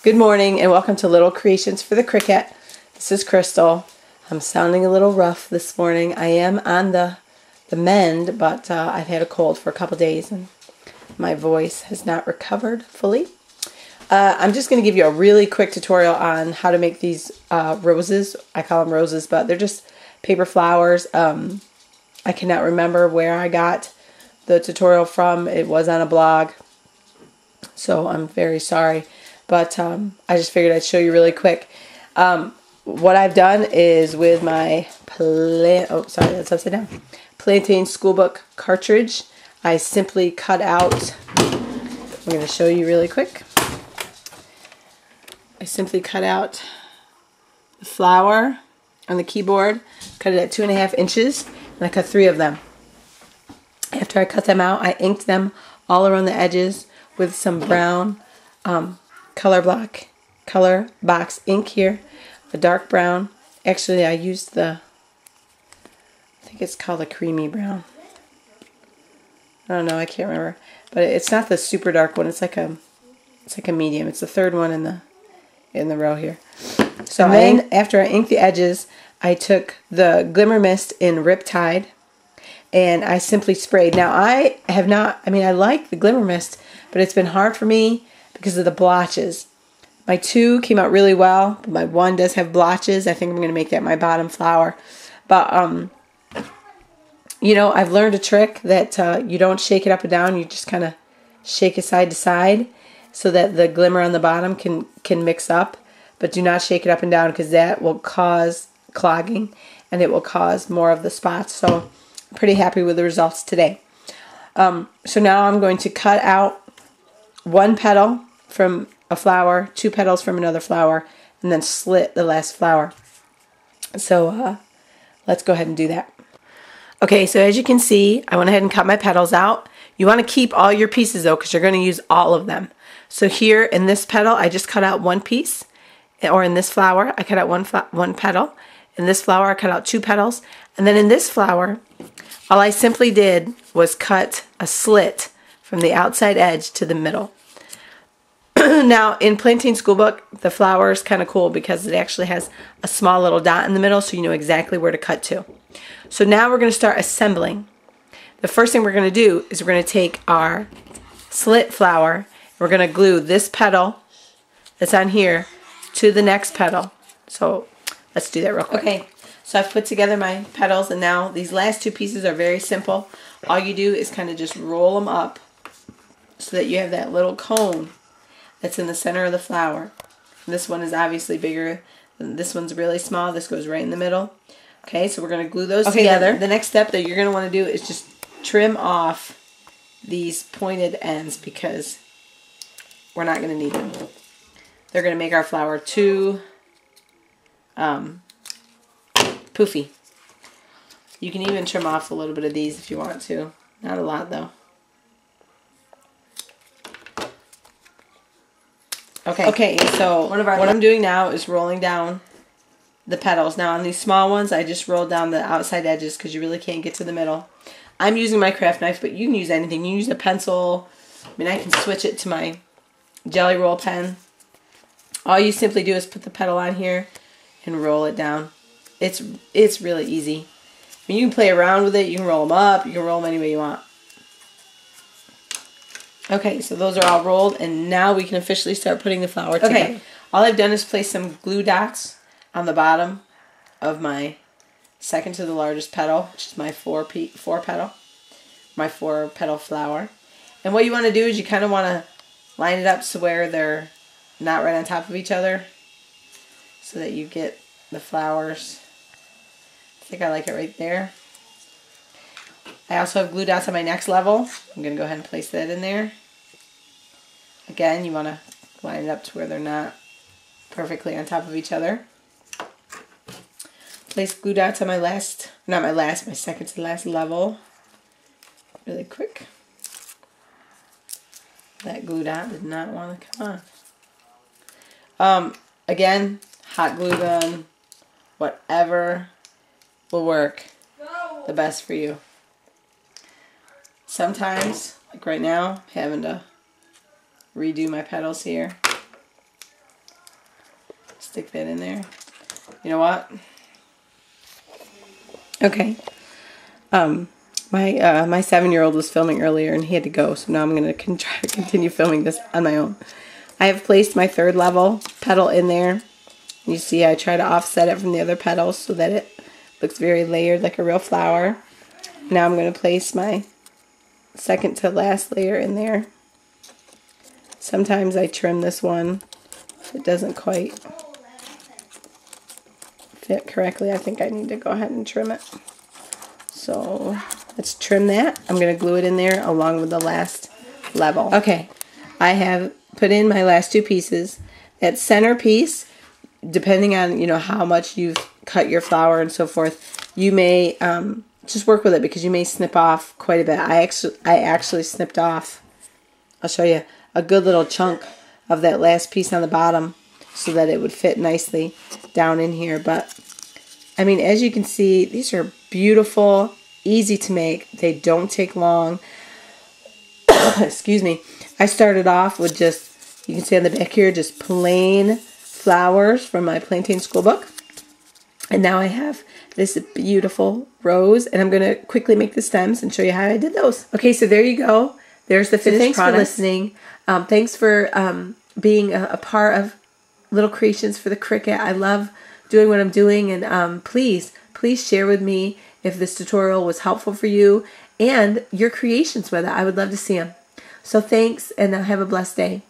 Good morning and welcome to Little Creations for the Cricket. This is Crystal. I'm sounding a little rough this morning. I am on the mend, but I've had a cold for a couple days and my voice has not recovered fully. I'm just going to give you a really quick tutorial on how to make these roses. I call them roses, but they're just paper flowers. I cannot remember where I got the tutorial from. It was on a blog, so I'm very sorry. But I just figured I'd show you really quick. What I've done is with my Plantain Schoolbook cartridge, I simply cut out, I'm going to show you really quick. I simply cut out the flower on the keyboard, cut it at 2.5 inches, and I cut 3 of them. After I cut them out, I inked them all around the edges with some brown color box ink here, a dark brown. Actually, I used I think it's called a creamy brown. I don't know, I can't remember, but it's not the super dark one. It's like a medium. It's the third one in the row here. So then, after I inked the edges, I took the Glimmer Mist in Riptide, and I simply sprayed. Now I like the Glimmer Mist, but it's been hard for me because of the blotches. My 2 came out really well, but my 1 does have blotches. I think I'm going to make that my bottom flower. But, you know, I've learned a trick that you don't shake it up and down. You just kind of shake it side to side so that the glimmer on the bottom can mix up. But do not shake it up and down because that will cause clogging and it will cause more of the spots. So I'm pretty happy with the results today. So now I'm going to cut out 1 petal from a flower, 2 petals from another flower, and then slit the last flower. So let's go ahead and do that. Okay, so as you can see, I went ahead and cut my petals out. You want to keep all your pieces though, because you're going to use all of them. So here in this petal, I just cut out 1 piece, or in this flower, I cut out one petal. In this flower, I cut out 2 petals, and then in this flower, all I simply did was cut a slit from the outside edge to the middle. Now, in Plantain Schoolbook, the flower is kind of cool because it actually has a small little dot in the middle, so you know exactly where to cut to. So now we're going to start assembling. The first thing we're going to do is we're going to take our slit flower, we're going to glue this petal that's on here to the next petal. So let's do that real quick. Okay, so I've put together my petals, and now these last 2 pieces are very simple. All you do is kind of just roll them up so that you have that little cone that's in the center of the flower. And this one is obviously bigger. This one's really small. This goes right in the middle. Okay, so we're going to glue those together. The next step that you're going to want to do is just trim off these pointed ends because we're not going to need them. They're going to make our flower too poofy. You can even trim off a little bit of these if you want to. Not a lot though. Okay, so what I'm doing now is rolling down the petals. Now on these small ones, I just rolled down the outside edges because you really can't get to the middle. I'm using my craft knife, but you can use anything. You can use a pencil. I mean, I can switch it to my Jelly Roll pen. All you simply do is put the petal on here and roll it down. It's really easy. I mean, you can play around with it. You can roll them up. You can roll them any way you want. Okay, so those are all rolled, and now we can officially start putting the flower together. Okay, all I've done is place some glue dots on the bottom of my second to the largest petal, which is my 4 petal flower. And what you want to do is you kind of want to line it up so where they're not right on top of each other, so that you get the flowers. I think I like it right there. I also have glue dots on my next level. I'm going to go ahead and place that in there. Again, you want to line it up to where they're not perfectly on top of each other. Place glue dots on my second to last level. Really quick. That glue dot did not want to come on. Again, hot glue gun, whatever will work the best for you. Sometimes, like right now, having to redo my petals here. stick that in there. You know what? Okay. My 7-year-old was filming earlier and he had to go, so now I'm going to try to continue filming this on my own. I have placed my 3rd level petal in there. You see I try to offset it from the other petals so that it looks very layered like a real flower. Now I'm going to place my 2nd to last layer in there. Sometimes I trim this one if it doesn't quite fit correctly. I think I need to go ahead and trim it. So let's trim that. I'm going to glue it in there along with the last level. Okay, I have put in my last 2 pieces. That center piece, depending on how much you've cut your flower and so forth, you may just work with it because you may snip off quite a bit. I actually snipped off, I'll show you, a good little chunk of that last piece on the bottom so that it would fit nicely down in here. But I mean, as you can see, these are beautiful, easy to make. They don't take long. Excuse me. I started off with just, you can see on the back here, just plain flowers from my Plantain School book. And now I have this beautiful rose, and I'm going to quickly make the stems and show you how I did those. Okay, so there you go. There's the finished product. Thanks for listening. Thanks for being a part of Little Creations for the Cricut. I love doing what I'm doing, and please share with me if this tutorial was helpful for you and your creations with it. I would love to see them. So thanks, and have a blessed day.